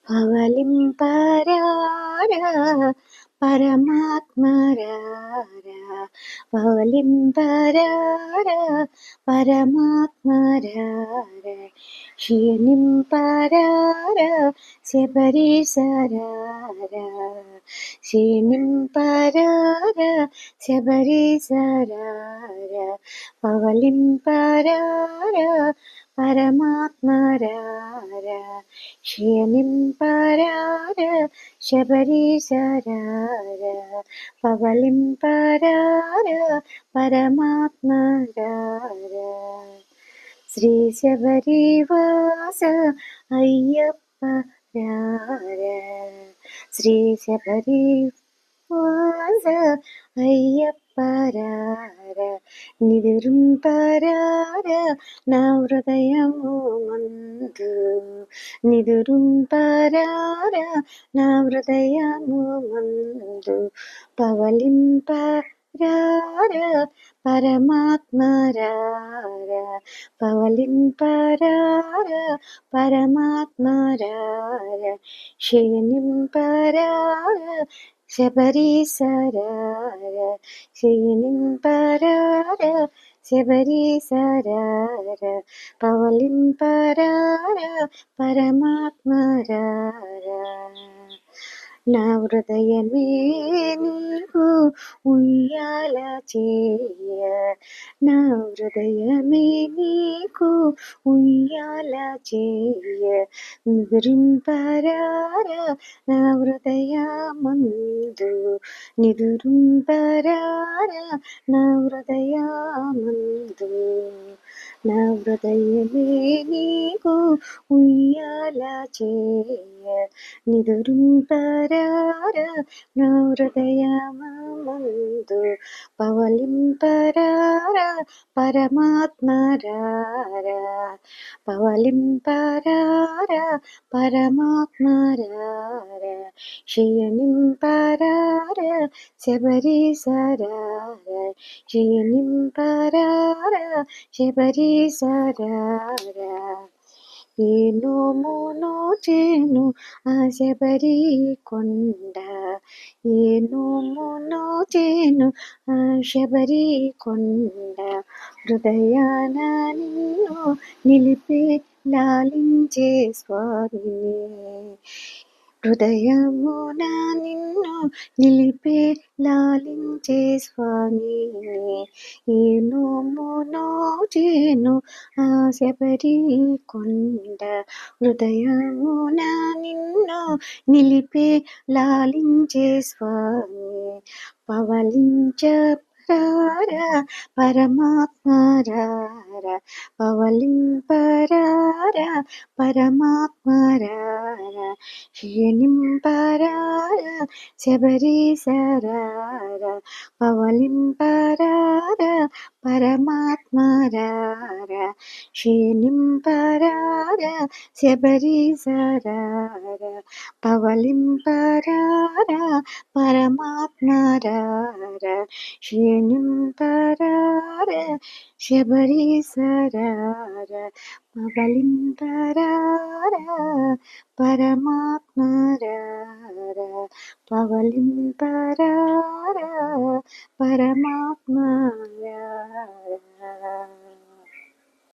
పవలింపరారా పరమాత్మరారా పవలింపరారా పరమాత్మరారా క్షీణింపరారా శబరీశరారా క్షీణింపరారా శబరీశరారా పవలింపరారా పరమాత్మరారా క్షీణింపరారా శబరీశరారా పవలింపరారా పరమాత్మరారా శ్రీ శబరివాస అయ్యప్ప రారా శ్రీ శబరివాస అయ్యప్ప రారా నిదురుంపరారా నా హృదయము మందు నిదురుంపరారా నా హృదయము మందు పవలింపరారా పరమాత్మరారా పవలింపరారా పరమాత్మరారా క్షీణింపరారా శబరీశరారా క్షీణింపరారా శబరీశరారా పవలింపరారా పరమాత్మరారా నా హృదయమే నీకు ఉయ్యాల చేయ నా హృదయమే నీకు ఉయ్యాల చేయ నిదురింపరారా నా హృదయమందు నిదురింపరారా నా హృదయమందు నా హృదయమే నీకు ఉయ్యాల చేయ నిదురింపరారా నా హృదయమందు పవలింపరారా పరమాత్మరారా పవలింపరారా పరమాత్మరారా క్షీణింపరారా శబరీశరారా క్షీణింపరారా శబరీశరారా ఏ నోమునో చేను ఆ శబరి కొండ ఏ నోమునో చేను ఆ శబరి కొండ హృదయాన నిన్ను నిలిపి లాలించే స్వామి హృదయమున నిన్ను నిలిపే లాలించే స్వామి ఏ నోమునో చేను ఆ శబరి కొండ హృదయమున నిన్ను నిలిపే లాలించే స్వామి పవలించరారా పరమాత్మరారా పవలింపరారా పరమాత్మరారా క్షీణింపరారా శబరీశరారా పవలింపరారా పరమాత్మరారా క్షీణింపరారా శబరీశరారా పవలింపరారా పరమాత్మరారా క్షీణింపరారా శబరీశరారా పవలింపరారా పరమాత్మరారా పవలింపరారా పరమాత్మరారా